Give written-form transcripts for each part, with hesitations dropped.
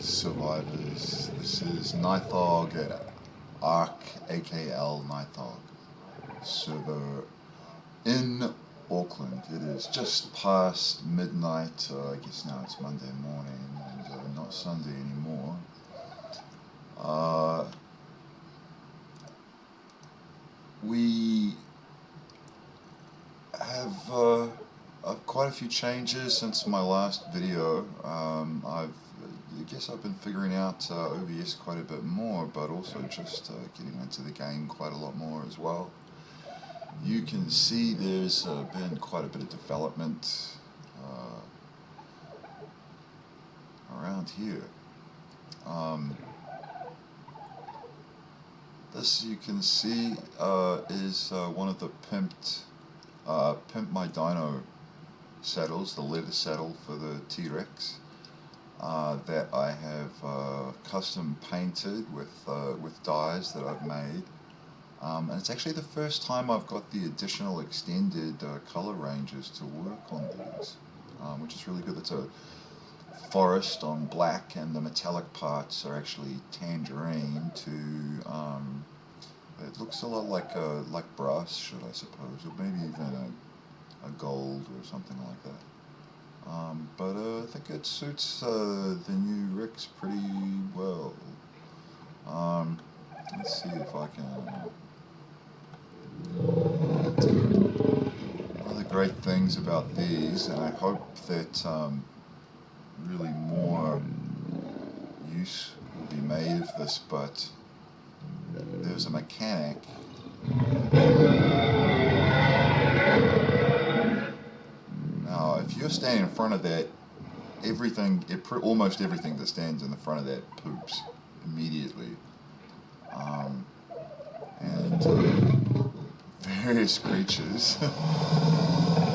survivors. This is Nithog at Arc, AKL Nithog server in Auckland. It is just past midnight. I guess now it's Monday morning and not Sunday anymore. We have quite a few changes since my last video. I guess I've been figuring out OBS quite a bit more, but also just getting into the game quite a lot more as well. You can see there's been quite a bit of development around here. This, you can see, is one of the Pimp My Dino saddles, the leather saddle for the T-Rex, that I have custom painted with dyes that I've made. And it's actually the first time I've got the additional extended color ranges to work on these, which is really good. It's a forest on black, and the metallic parts are actually tangerine to it looks a lot like brass, should I suppose, or maybe even a gold or something like that. But I think it suits the new Rex pretty well. Let's see if I can. One of the great things about these, and I hope that really more use will be made of this, but there's a mechanic now. If you're standing in front of that, almost everything that stands in the front of that poops immediately, and various creatures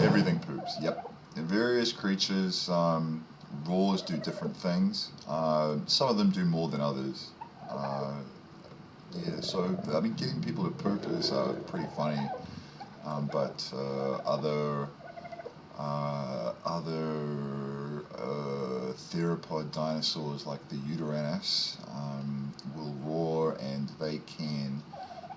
everything poops, yep. And various creatures, roars do different things. Some of them do more than others. Yeah, so I mean, getting people to poop is pretty funny. But other theropod dinosaurs like the Uteranus will roar, and they can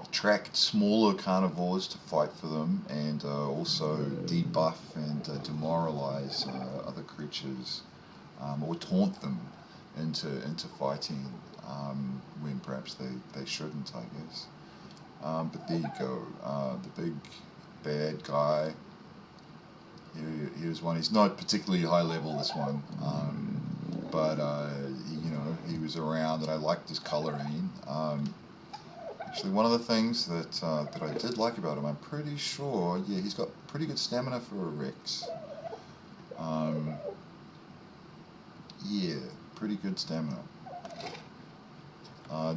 attract smaller carnivores to fight for them, and also debuff and demoralize other creatures, or taunt them into fighting when perhaps they shouldn't, I guess. But there you go, the big bad guy. Here's one. He's not particularly high level, this one, but he was around, and I liked his coloring. Actually, one of the things that I did like about him, I'm pretty sure, yeah, he's got pretty good stamina for a Rex. Yeah, pretty good stamina.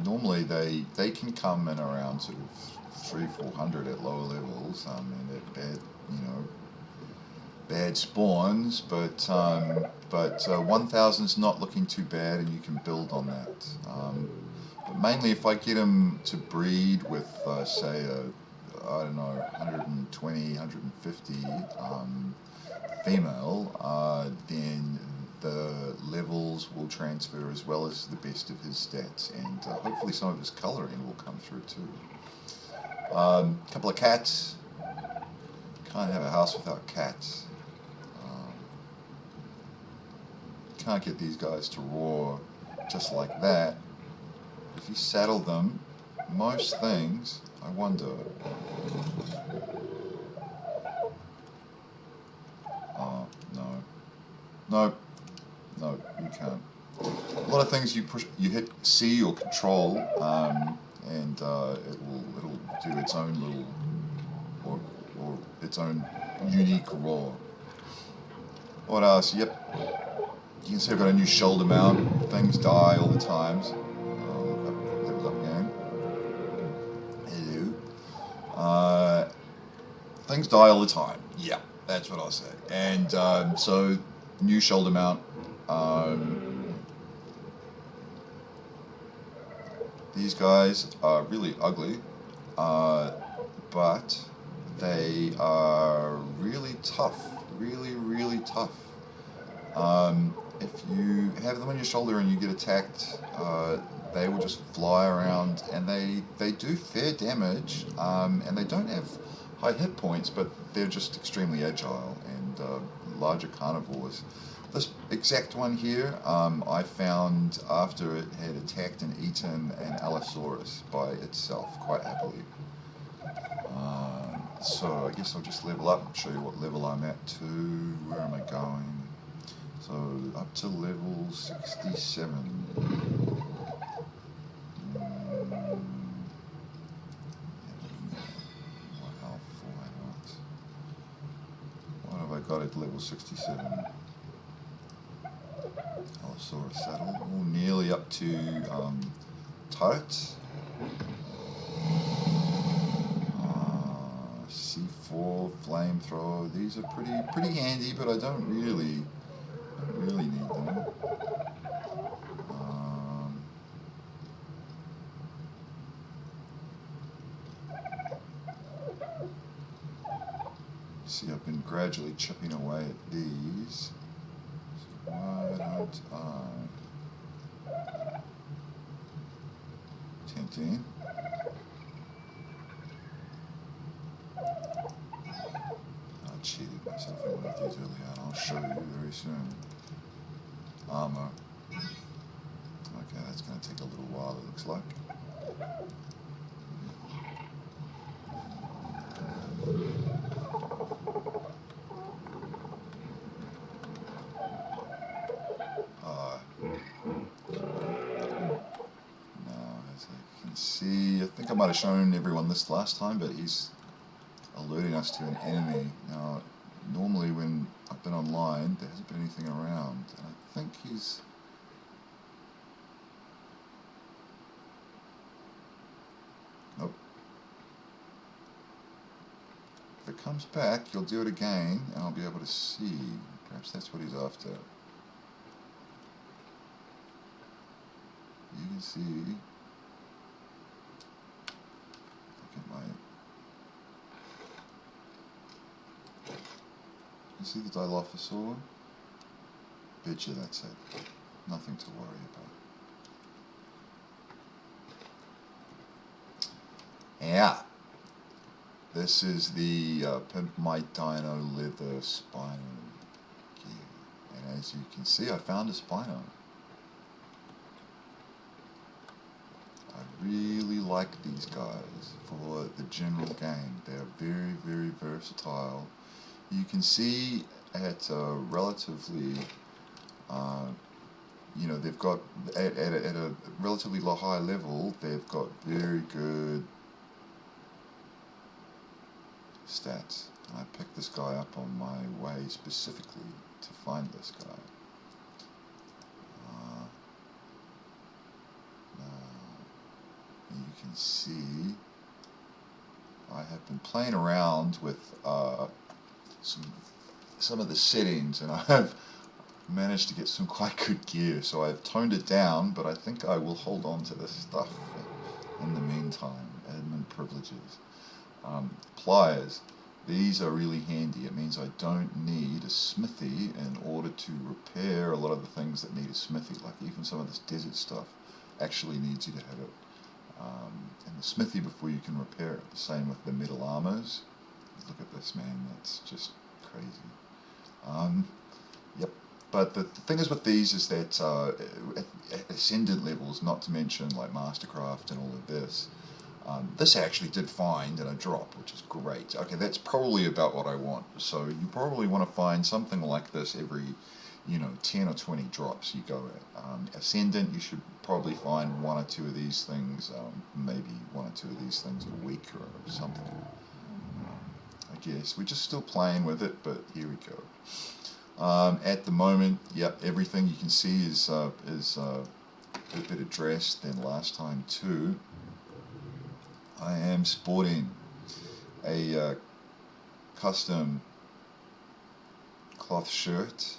Normally they can come in around sort of 300-400 at lower levels, and at bad spawns, but 1000's not looking too bad, and you can build on that. But mainly, if I get them to breed with, say, I don't know, 120, 150 female, then the levels will transfer as well as the best of his stats, and hopefully some of his coloring will come through too. Couple of cats. Can't have a house without cats. Can't get these guys to roar just like that. If you saddle them, most things, I wonder. Oh, no, you can't. A lot of things you hit C or Control, and it'll do its own little or its own unique roar. What else? Yep. You can see I've got a new shoulder mount. Things die all the time. Level up game. Hello. Things die all the time. Yeah, that's what I'll say. And so, new shoulder mount. These guys are really ugly, but they are really tough. Really, really tough. if you have them on your shoulder and you get attacked, they will just fly around, and they do fair damage, and they don't have high hit points, but they're just extremely agile and larger carnivores. This exact one here, I found after it had attacked and eaten an Allosaurus by itself quite happily. So I guess I'll just level up and show you what level I'm at to. Where am I going? So up to level 67. What health why not? What have I got at level 67? Allosaurus saddle. Oh, nearly up to turrets. C4, flamethrower. These are pretty handy, but I don't really need them. See, I've been gradually chipping away at these. So why don't I? Tempting. I cheated myself in one of these earlier, and I'll show you very soon. Armor. Okay, that's going to take a little while, it looks like. Now, as I can see, I think I might have shown everyone this last time, but he's alerting us to an enemy. Now, normally when I've been online, there hasn't been anything around, and I think he's... Nope. If it comes back, he'll do it again, and I'll be able to see. Perhaps that's what he's after. You can see... Look at my... You see the Dilophosaur? Bet you that's it. Nothing to worry about. Yeah. This is the Pimp My Dino leather Spino gear. And as you can see, I found a Spino. I really like these guys for the general game. They're very versatile. You can see at a relatively, you know, they've got, at a relatively high level, they've got very good stats. And I picked this guy up on my way specifically to find this guy. Now, you can see I have been playing around with some of the settings, and I've managed to get some quite good gear, so I've toned it down, but I think I will hold on to this stuff in the meantime. Admin privileges. Pliers. These are really handy. It means I don't need a smithy in order to repair a lot of the things that need a smithy, like even some of this desert stuff actually needs you to have it in the smithy before you can repair it. The same with the metal armors. Look at this, man, that's just crazy. Yep. But the thing is with these is that at ascendant levels, not to mention like Mastercraft and all of this, this I actually did find in a drop, which is great. Okay, that's probably about what I want. So you probably want to find something like this every, 10 or 20 drops you go at. Ascendant, you should probably find one or two of these things, maybe one or two of these things a week or something. I guess we're just still playing with it, but here we go. At the moment, yep, everything you can see is a bit addressed than last time too. I am sporting a custom cloth shirt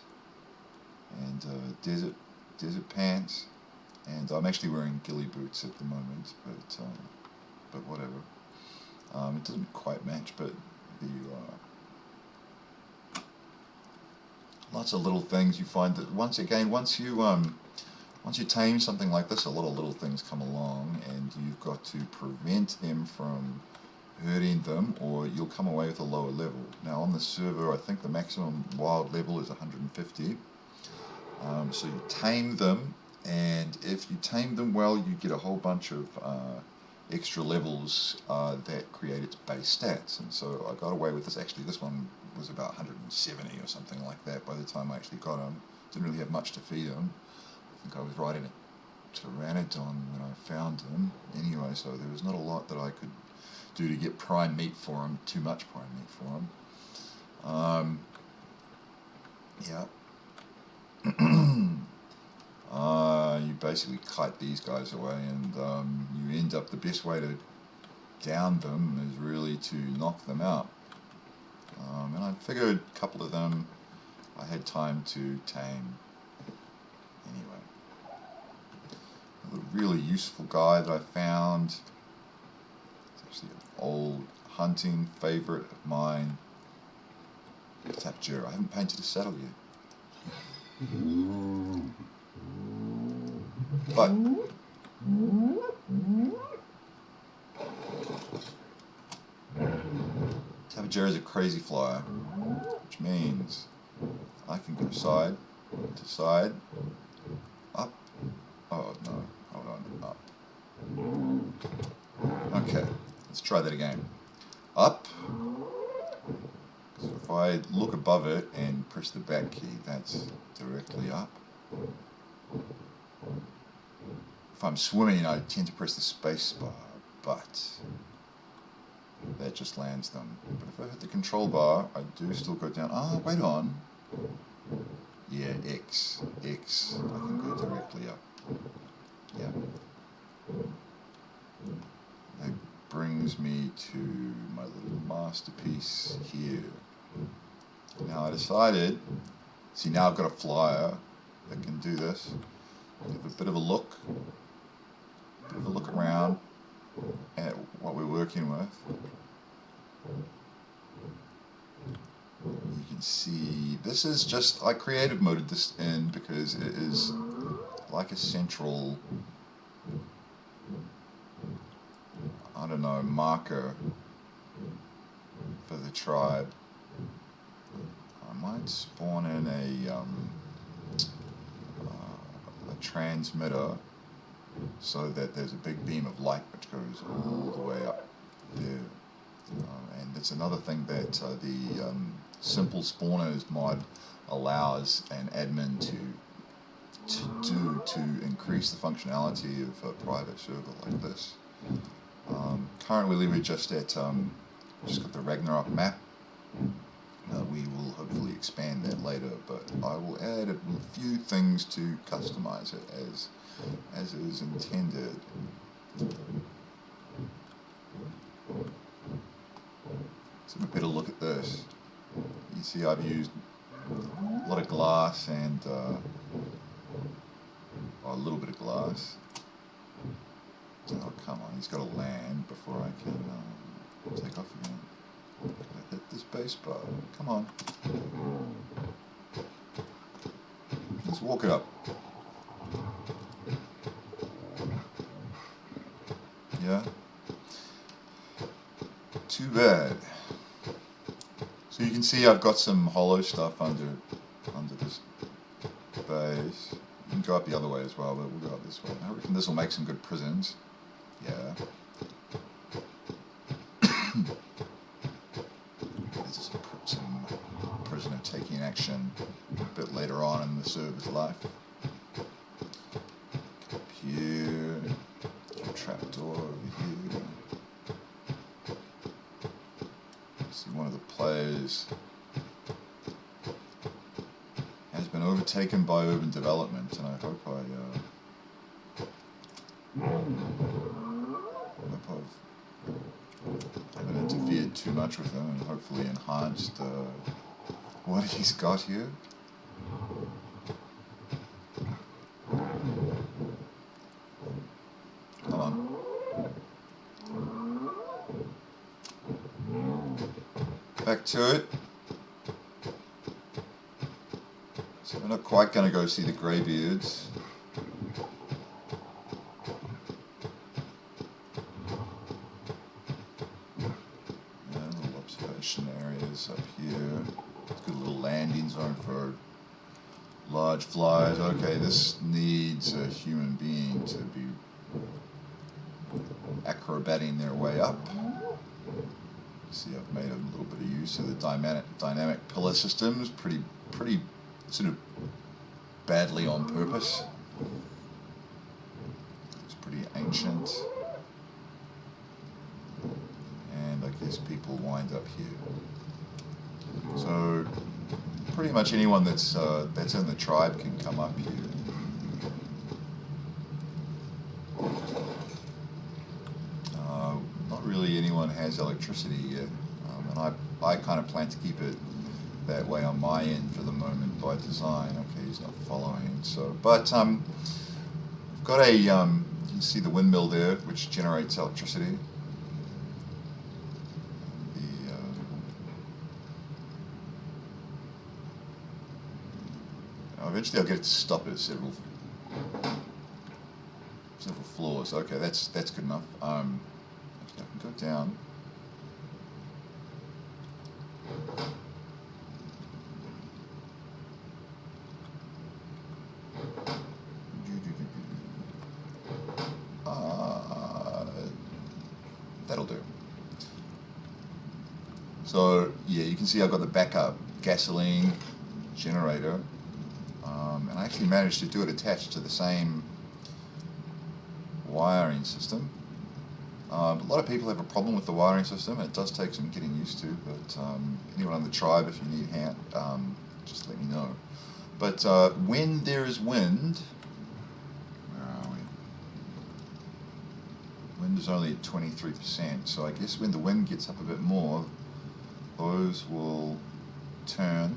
and desert pants, and I'm actually wearing ghillie boots at the moment, but whatever. It doesn't quite match, but there you are. lots of little things you find that once you tame something like this, a lot of little things come along, and you've got to prevent them from hurting them, or you'll come away with a lower level. Now on the server, I think the maximum wild level is 150. So you tame them, and if you tame them well, you get a whole bunch of extra levels that create its base stats. And so I got away with this. Actually, this one was about 170 or something like that by the time I actually got him. Didn't really have much to feed him. I think I was riding a Pteranodon when I found him. Anyway, so there was not a lot that I could do to get prime meat for him. Too much prime meat for him. Yeah. You basically kite these guys away, and you end up, the best way to down them is really to knock them out. And I figured a couple of them I had time to tame anyway. A really useful guy that I found. It's actually an old hunting favourite of mine. Tapjuror. I haven't painted a saddle yet. But Tapjuror is a crazy flyer, which means I can go side to side, up. Oh no, hold on, up. Okay, let's try that again. Up. So if I look above it and press the back key, that's directly up. If I'm swimming, I tend to press the space bar, but that just lands them. But if I hit the control bar, I do still go down. Ah, wait on. Yeah, X. X. I can go directly up. Yeah. That brings me to my little masterpiece here. Now I decided, see, now I've got a flyer that can do this. Give a bit of a look around at what we're working with. You can see this is just, I creative moded this in because it is like a central, I don't know, marker for the tribe. I might spawn in a transmitter so that there's a big beam of light which goes all the way up there. And it's another thing that the Simple Spawners mod allows an admin to do to increase the functionality of a private server like this. Currently we're just at just got the Ragnarok map. We will hopefully expand that later, but I will add a few things to customize it as it is intended. So a better look at this. You see I've used a lot of glass and a little bit of glass. Oh come on, he's got to land before I can take off again. I hit this base bar. Come on. Let's walk it up. Yeah? Too bad. So you can see I've got some hollow stuff under this base. You can go up the other way as well, but we'll go up this way. I reckon this will make some good prisons. Yeah. Some prisoner taking action a bit later on in the server's life. Up here, trapdoor over here. See, one of the players has been overtaken by urban development, and I hope I haven't interfered too much with him and hopefully enhanced what he's got here. Come on. Back to it. we're not quite going to go see the greybeards. Little observation areas up here. Good little landing zone for large flies. Okay, this needs a human being to be acrobating their way up. See, I've made a little bit of use of the dynamic pillar systems, pretty sort of badly on purpose. It's pretty ancient, and I guess people wind up here. So pretty much anyone that's in the tribe can come up here. Not really anyone has electricity yet, and I kind of plan to keep it that way on my end for the moment by design. Okay, he's not following. So, but I've got a you can see the windmill there, which generates electricity. Eventually I'll get it to stop at several floors. Okay, that's good enough. I can go down. That'll do. So yeah, you can see I've got the backup gasoline generator. And I actually managed to do it attached to the same wiring system. A lot of people have a problem with the wiring system. It does take some getting used to, but anyone on the tribe, if you need a hand, just let me know. But when there is wind, where are we? Wind is only at 23%, so I guess when the wind gets up a bit more, those will turn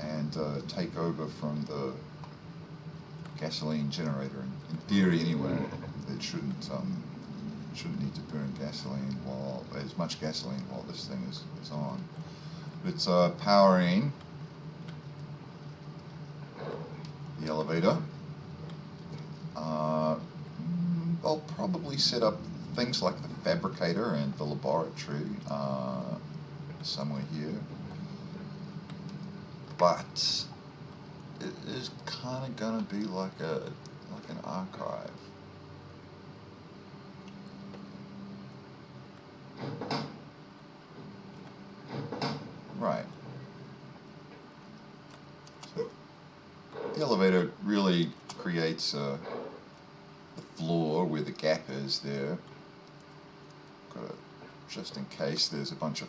and take over from the gasoline generator. In theory, anyway, it shouldn't need to burn gasoline as much gasoline while this thing is on. It's powering the elevator. I'll probably set up things like the fabricator and the laboratory somewhere here. But it is kind of gonna be like an archive. Right. So the elevator really creates the floor where the gap is there. Just in case there's a bunch of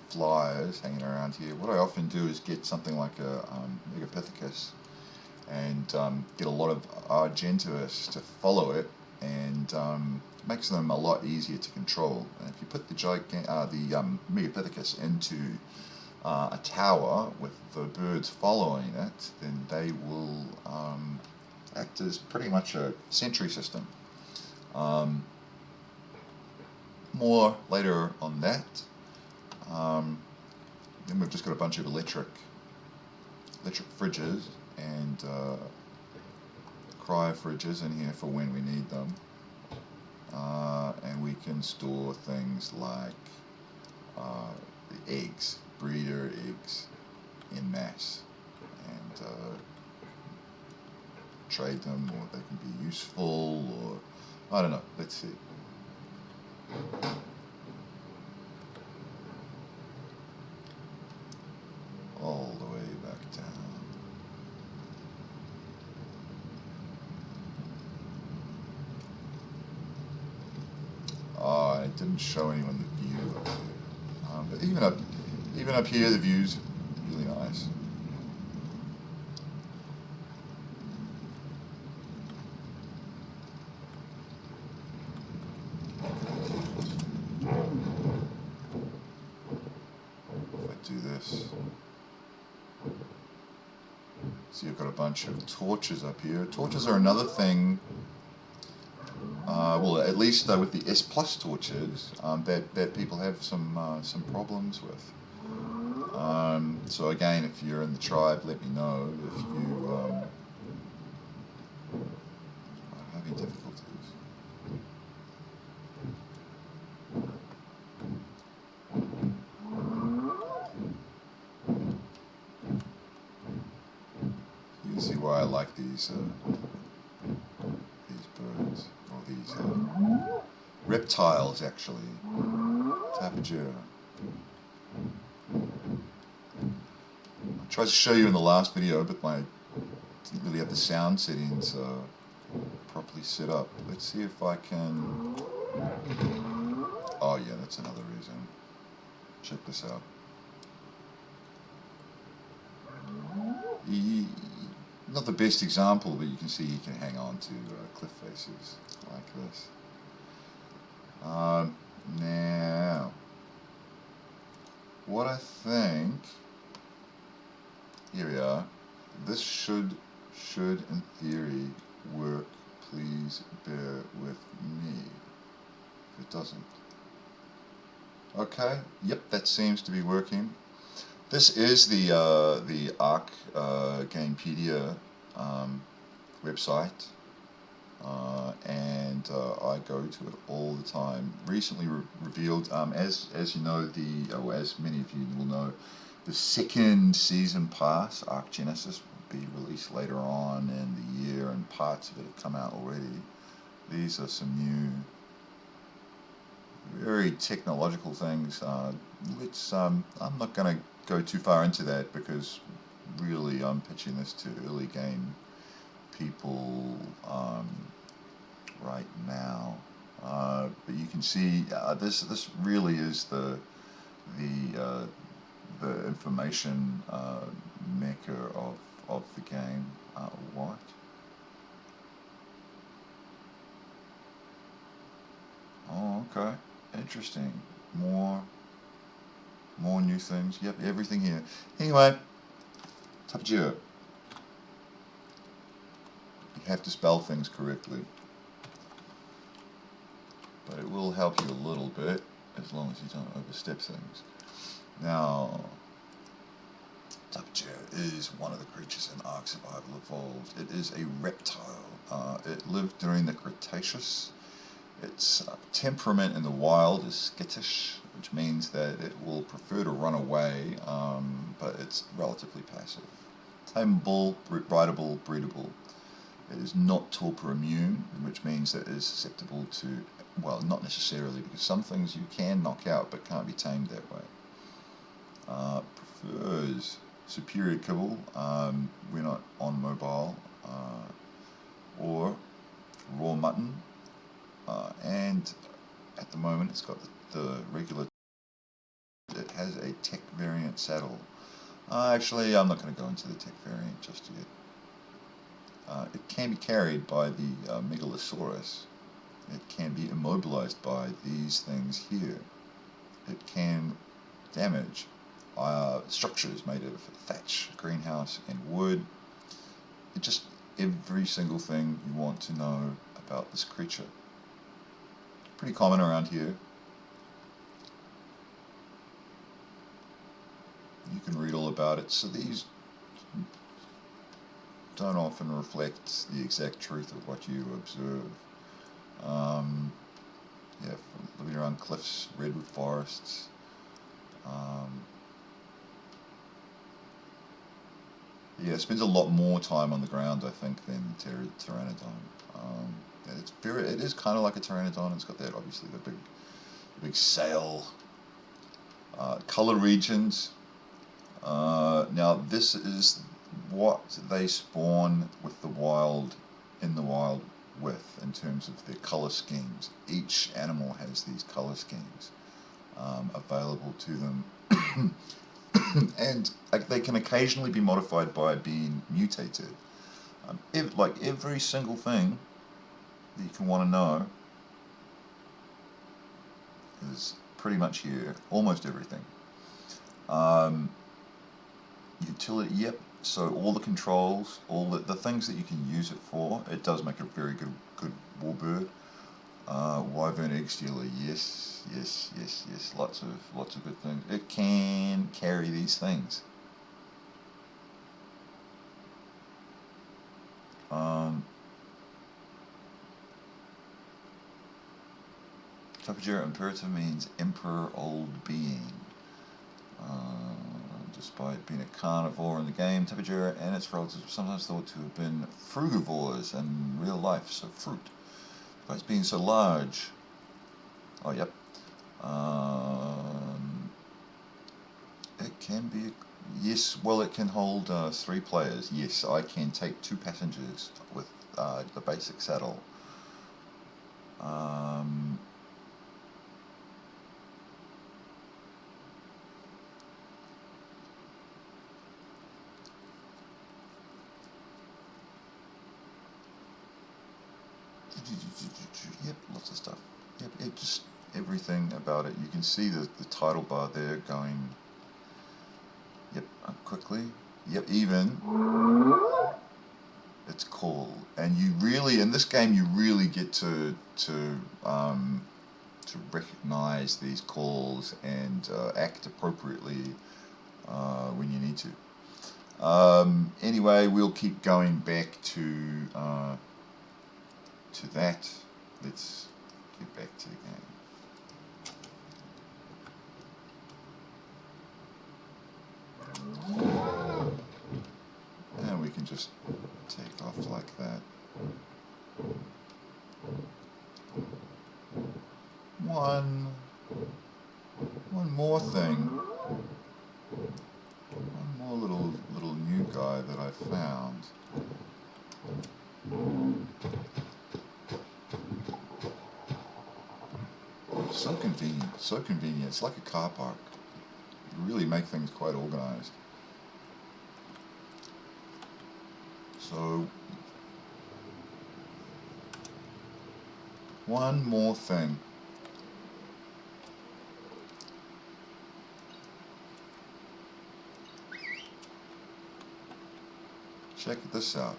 flyers hanging around here. What I often do is get something like a Megapithecus and get a lot of Argenteus to follow it, and makes them a lot easier to control. And if you put the Megapithecus into a tower with the birds following it, then they will act as pretty much a sentry system. More later on that. Then we've just got a bunch of electric fridges and cryo fridges in here for when we need them, and we can store things like the eggs, breeder eggs, in mass, and trade them, or they can be useful, or I don't know. Let's see. All the way back down. Oh, it didn't show anyone the view up there. But even up here, the view's really nice. If I do this. See, I've got a bunch of torches up here. Torches are another thing, well, at least with the S Plus torches, that people have some problems with. So again, if you're in the tribe, let me know if you are having difficulties. You can see why I like these birds, or these reptiles actually. Tapajou. I tried to show you in the last video, but I didn't really have the sound settings properly set up. Let's see if I can... Oh yeah, that's another reason. Check this out. Not the best example, but you can see you can hang on to cliff faces like this. Now, what I think, here we are. This should in theory work. Please bear with me if it doesn't. Okay, yep, that seems to be working. This is the Arc Gamepedia website, and I go to it all the time. Recently revealed, as you know, as many of you will know, the second season pass, Arc Genesis, will be released later on in the year, and parts of it have come out already. These are some new, very technological things. I'm not going to go too far into that, because really I'm pitching this to early game people right now. But you can see this really is the information maker of the game. What? Oh, okay. Interesting. More new things. Yep, everything here. Anyway, Tapajou. You have to spell things correctly, but it will help you a little bit as long as you don't overstep things. Now, Tapajou is one of the creatures in Ark Survival Evolved. It is a reptile. It lived during the Cretaceous. Its temperament in the wild is skittish, which means that it will prefer to run away, but it's relatively passive. Tameable, rideable, breedable. It is not torpor immune, which means that it is susceptible to, well, not necessarily, because some things you can knock out but can't be tamed that way. Prefers superior kibble. We're not on mobile, or raw mutton. And at the moment it's got the regular. It has a tech variant saddle. Actually, I'm not going to go into the tech variant just yet. It can be carried by the Megalosaurus. It can be immobilized by these things here. It can damage structures made of thatch, greenhouse, and wood. It's just every single thing you want to know about this creature. Pretty common around here. You can read all about it. So these don't often reflect the exact truth of what you observe. Yeah, living around cliffs, redwood forests. Yeah, it spends a lot more time on the ground, I think, than Pteranodon. It is kind of like a Pteranodon. It's got that, obviously, the big sail. Color regions. Now, this is what they spawn with in the wild with, in terms of their color schemes. Each animal has these color schemes available to them. And they can occasionally be modified by being mutated. Like every single thing that you can want to know is pretty much here. Almost everything. Utility, yep. So all the controls, all the things that you can use it for. It does make a very good warbird. Wyvern egg stealer, yes. Lots of good things. It can carry carry these things. Tapajara Imperator means Emperor Old Being. Despite being a carnivore in the game, Tapajara and its relatives were sometimes thought to have been frugivores in real life, so fruit. Despite being so large. Oh, yep. It can be... Yes, well, it can hold 3 players. Yes, I can take 2 passengers with the basic saddle. Yep, lots of stuff. Yep, it just everything about it. You can see the title bar there going. Yep, quickly. Yep, even it's cool. And you really, in this game, you really get to recognize these calls and act appropriately when you need to. Anyway, we'll keep going back to that. Let's get back to the game. And we can just take off like that. One more thing. One more little new guy that I found. So convenient, so convenient. It's like a car park. You really make things quite organized. So, one more thing. Check this out.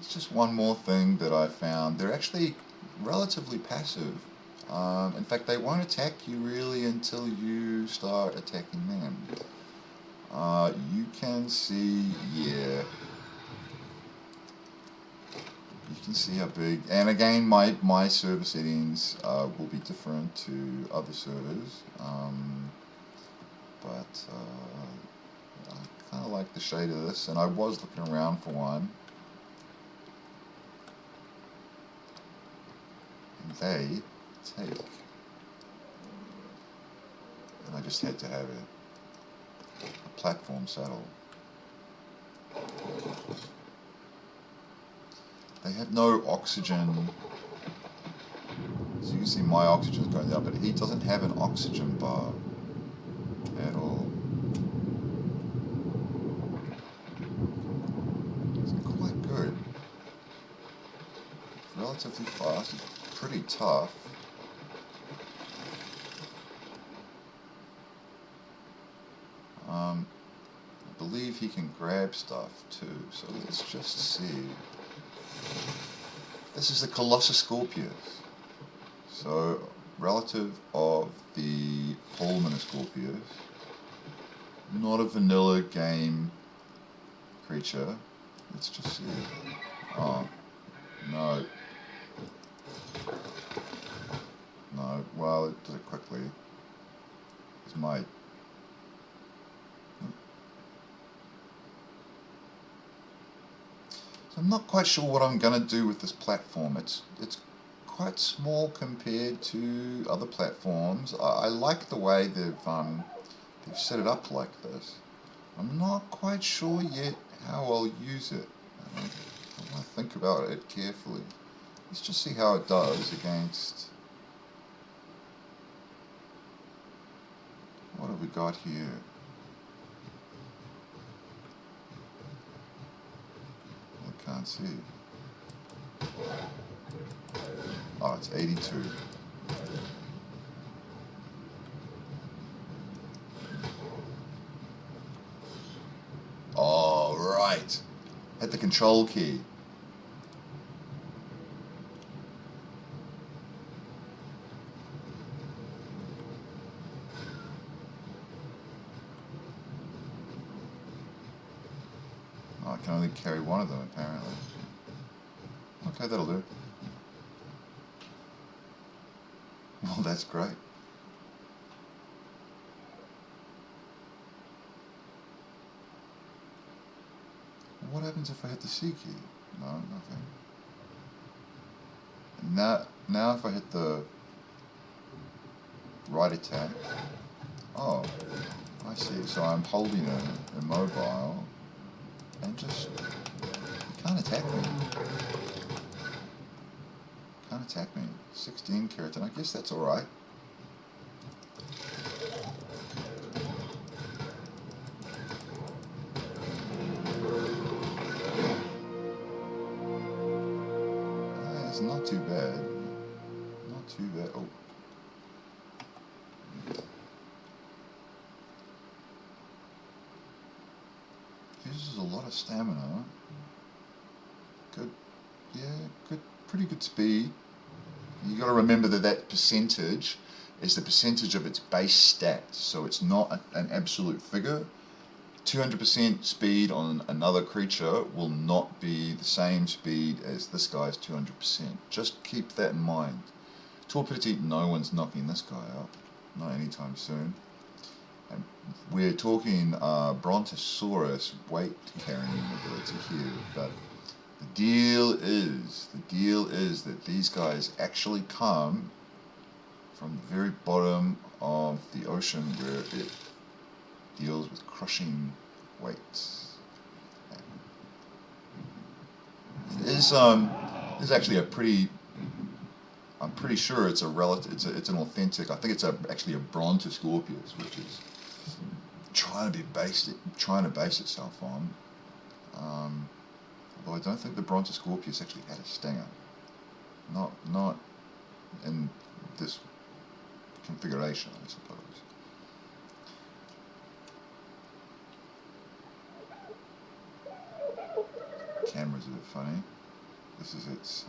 It's just one more thing that I found. They're actually relatively passive. In fact, they won't attack you really until you start attacking them. You can see, yeah. You can see how big, and again, my server settings will be different to other servers, but I kind of like the shade of this, and I was looking around for one. And they take, and I just had to have it, a platform saddle. They have no oxygen, so you can see my oxygen is going down, but he doesn't have an oxygen bar at all. It's quite good. It's relatively fast, it's pretty tough. I believe he can grab stuff too, so let's just see. This is the Colossus Scorpius. So, relative of the Pullman Scorpius, not a vanilla game creature. Let's just see. Oh, no. No, well, it did it quickly. It's my... I'm not quite sure what I'm going to do with this platform. It's quite small compared to other platforms. I like the way they've set it up like this. I'm not quite sure yet how I'll use it. I want to think about it carefully. Let's just see how it does against... What have we got here? Can't see. Oh, it's 82. Oh, right. Hit the control key. can only carry one of them apparently. Okay, that'll do. Well, that's great. What happens if I hit the C key? No, nothing. Now if I hit the right attack, oh, I see. So I'm holding a immobile and just, you can't attack me. Can't attack me. 16 keratin, I guess that's alright. It's not too bad. Not too bad. Oh. Uses a lot of stamina. Good. Yeah, good. Pretty good speed. You got to remember that percentage is the percentage of its base stat, so it's not an absolute figure. 200% speed on another creature will not be the same speed as this guy's 200%. Just keep that in mind. Tour Petite, no one's knocking this guy out. Not anytime soon. And we're talking Brontosaurus weight carrying ability here, but the deal is that these guys actually come from the very bottom of the ocean where it deals with crushing weights. It is actually a pretty. I'm pretty sure it's a relative. It's an authentic. I think it's actually a Brontoscorpius, which is trying to base itself on. Although I don't think the Brontoscorpius actually had a stinger. Not in this configuration, I suppose. Camera's a bit funny. This is its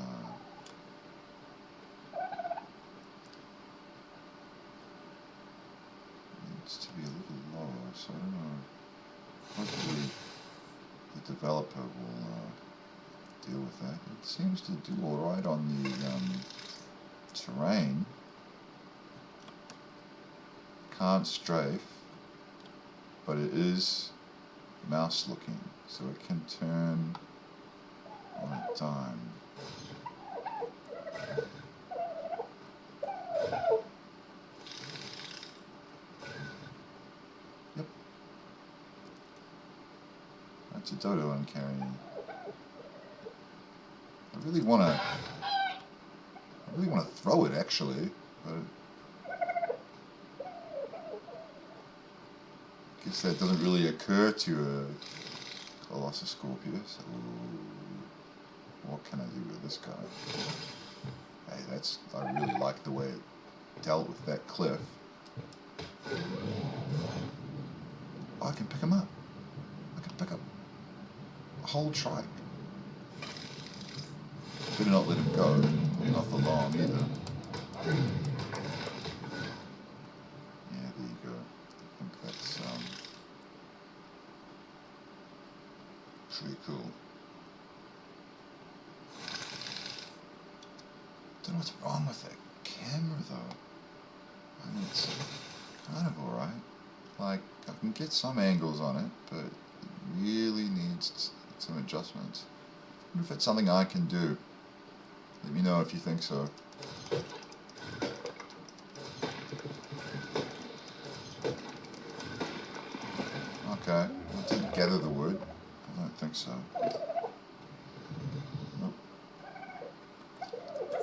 needs to be a little lower, so I don't know. Hopefully the developer will deal with that. It seems to do alright on the terrain. Can't strafe, but it is mouse looking, so it can turn on a dime. Yep. That's a dodo I'm carrying. I really want to throw it actually, but I guess that doesn't really occur to a Colossoscorpius. Ooh, what can I do with this guy? Hey, I really like the way it dealt with that cliff. Oh, I can pick him up. I can pick up a whole trike. Better not let him go, not for long either. Yeah, there you go. I think that's pretty cool. Don't know what's wrong with that camera though. I mean, it's kind of alright. Like, I can get some angles on it, but it really needs some adjustments. I wonder if it's something I can do. Let me know if you think so. Okay, I didn't gather the wood. I don't think so. Nope.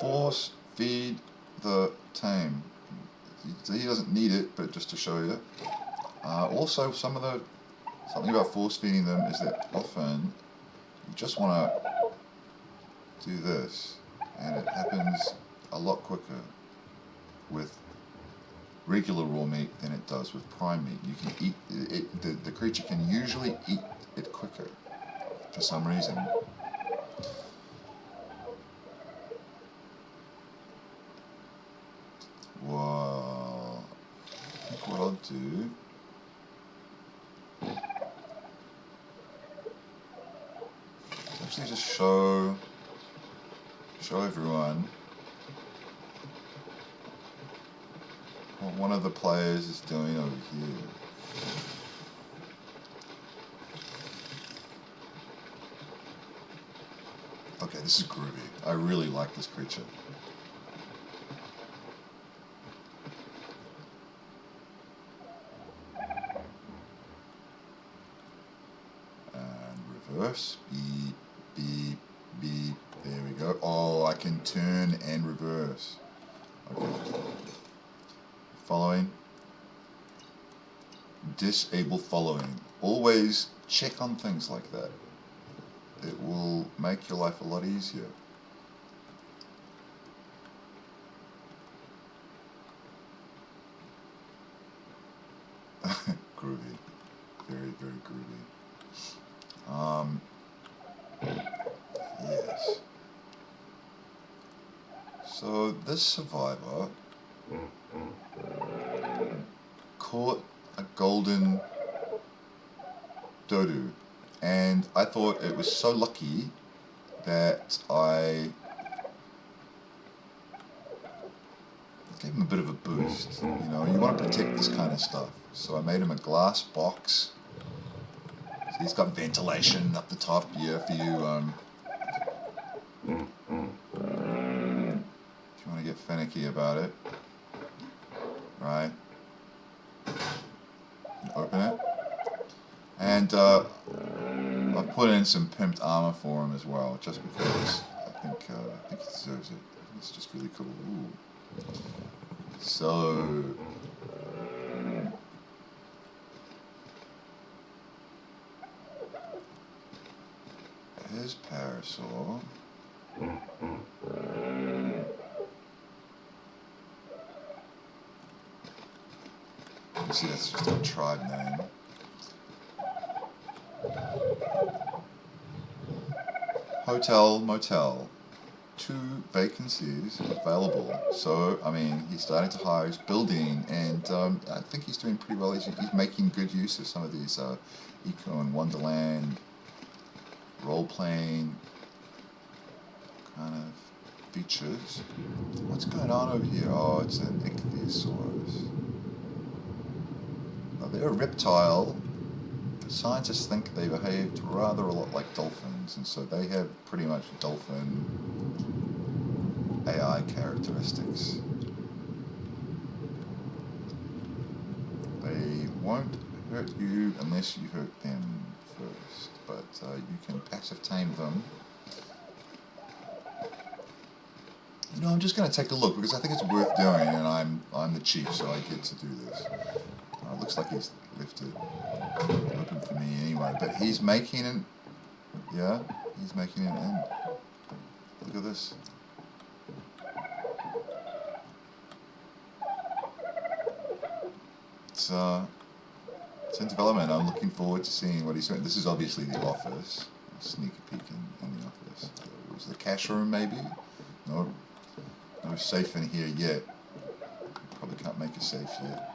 Force feed the tame. He doesn't need it, but just to show you. Also, something about force feeding them is that often you just want to do this, and it happens a lot quicker with regular raw meat than it does with prime meat. You can eat it. The creature can usually eat it quicker for some reason. Well, I think what I'll do actually just show everyone what one of the players is doing over here. Okay, this is groovy. I really like this creature. And reverse. Beep, beep, beep. There we go. Oh, I can turn and reverse. Okay. Following. Disable following. Always check on things like that. It will make your life a lot easier. Groovy. Very, very groovy. Yes. So this survivor caught a golden dodo, and I thought it was so lucky that I gave him a bit of a boost. You know, you want to protect this kind of stuff. So I made him a glass box. So he's got ventilation up the top here for you. If you want to get finicky about it, right? Open it, and I've put in some pimped armor for him as well, just because I think he deserves it. It's just really cool. Ooh. So his parasaur. You see, that's just our tribe name. Hotel, motel. 2 vacancies available. So, I mean, he's starting to hire, he's building, and I think he's doing pretty well. He's making good use of some of these Eco and Wonderland role-playing kind of features. What's going on over here? Oh, it's an ichthyosaurus. Now, they're a reptile. Scientists think they behaved rather a lot like dolphins, and so they have pretty much dolphin AI characteristics. They won't hurt you unless you hurt them first, but you can passive tame them. You know, I'm just going to take a look because I think it's worth doing, and I'm the chief, so I get to do this. It looks like he's left it open for me anyway, but he's making it. Yeah, he's making it in. Look at this. It's in development. I'm looking forward to seeing what he's doing. This is obviously the office. I'll sneak a peek in the office. Was the cash room maybe? No safe in here yet. Probably can't make a safe yet.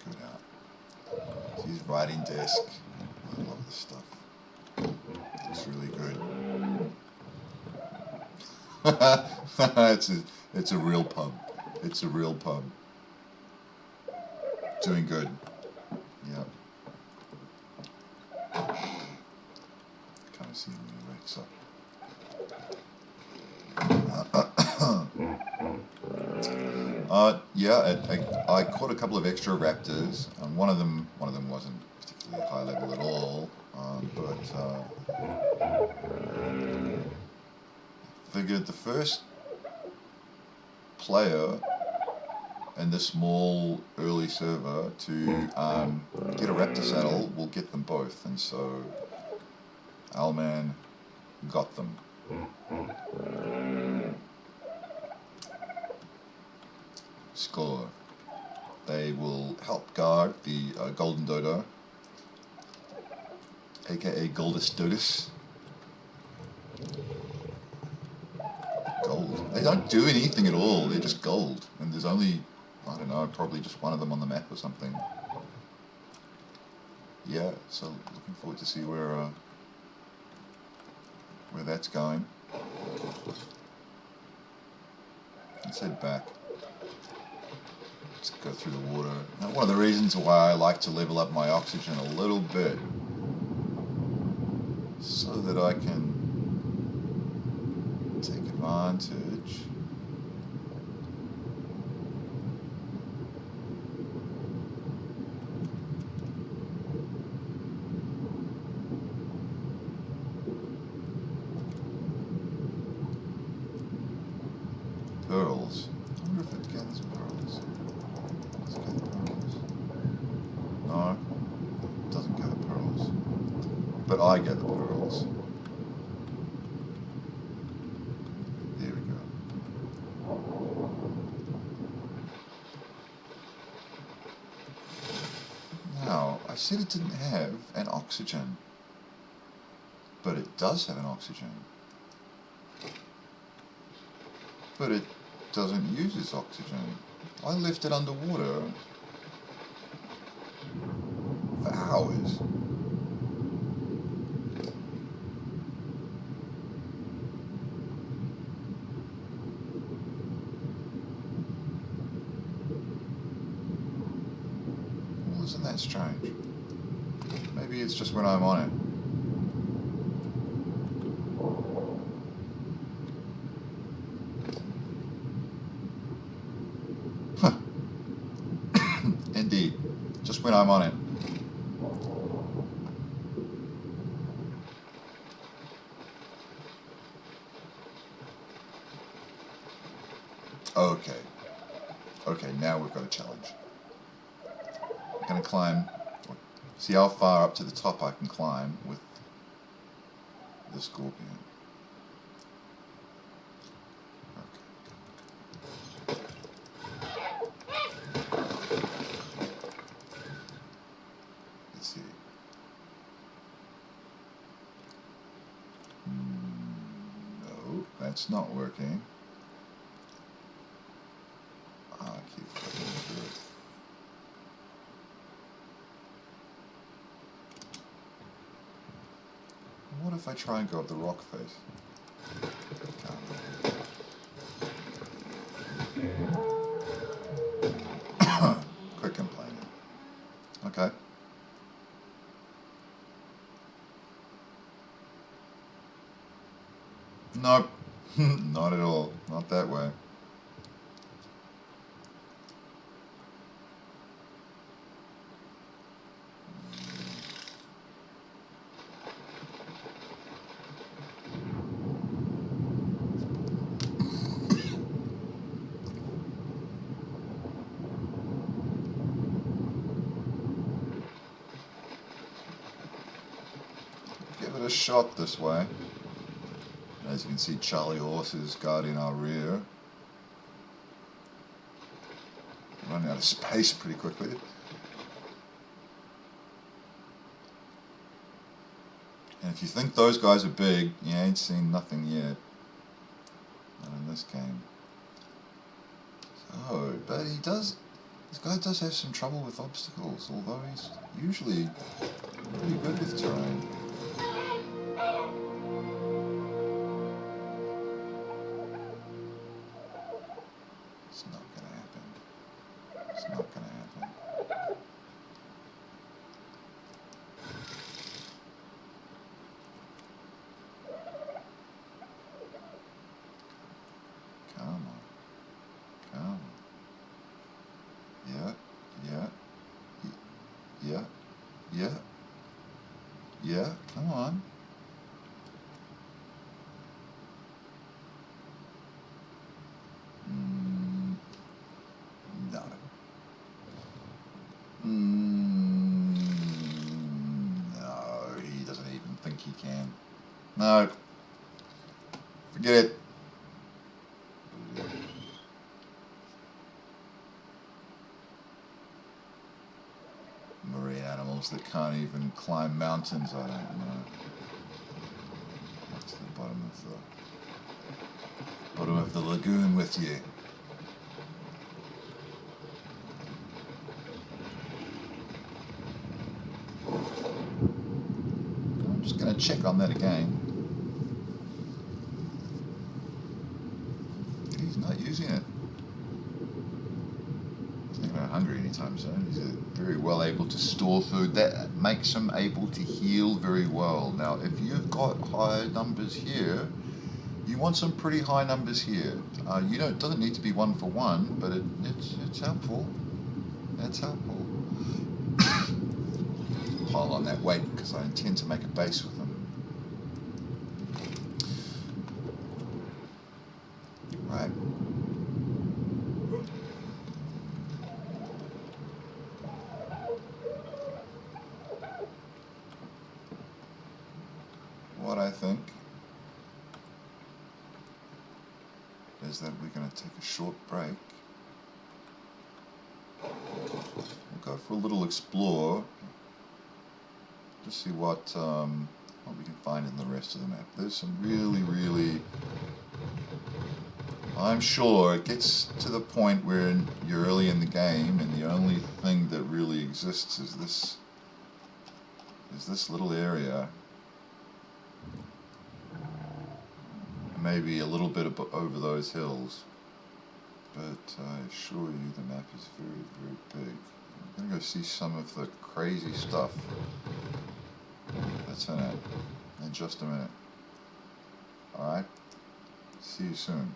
Good out. His writing desk. I love this stuff. It's really good. It's a real pub. It's a real pub. Doing good. Yeah. Kind of see him when he wakes up. Yeah, I caught a couple of extra raptors. One of them wasn't particularly high level at all, but figured the first player in this small early server to get a raptor saddle will get them both, and so Owlman got them. Score. They will help guard the golden dodo, aka Goldus Dodus. Gold. They don't do anything at all, they're just gold. And there's only, I don't know, probably just one of them on the map or something. yeah, so looking forward to see where that's going. Let's head back. Let's go through the water. Now, one of the reasons why I like to level up my oxygen a little bit, so that I can take advantage pearls. I wonder if it gathers pearls. Does it gather pearls? No, it doesn't gather pearls. But I gather pearls. There we go. Now, I said it didn't have an oxygen, but it does have an oxygen. But it doesn't use its oxygen. I left it underwater for hours. Well, isn't that strange? Maybe it's just when I'm on it. Indeed, just when I'm on it. Okay. Okay, now we've got a challenge. I'm going to climb. See how far up to the top I can climb with the scorpion. Okay. Let's see. No, that's not working. I'll keep clicking through it. What if I try and go up the rock face? Quit complaining. Okay. Nope. Not at all. Not that way. Give it a shot this way. As you can see, Charlie Horse is guarding our rear. Running out of space pretty quickly. And if you think those guys are big, you ain't seen nothing yet. Not in this game. So, but he does. This guy does have some trouble with obstacles, although he's usually pretty good with terrain. It's not gonna happen. It's not gonna happen. Come on. Come on. Yeah, yeah, yeah, yeah, yeah, come on. No. No, he doesn't even think he can. No. Forget it. Marine animals that can't even climb mountains, I don't know. Up to the bottom of the lagoon with you. check on that again. He's not using it. He's not going to hungry anytime soon. He's very well able to store food. That makes him able to heal very well. Now, if you've got high numbers here, you want some pretty high numbers here. You don't. It doesn't need to be 1 for 1, but it's helpful. It's helpful. Pile on that weight because I intend to make a base with them. Right. What I think is that we're going to take a short break. We'll go for a little explore. Just see what we can find in the rest of the map. There's some really, I'm sure it gets to the point where you're early in the game and the only thing that really exists is this little area. Maybe a little bit over those hills. But I assure you the map is very big. I'm going to go see some of the crazy stuff that's in it in just a minute. Alright? See you soon.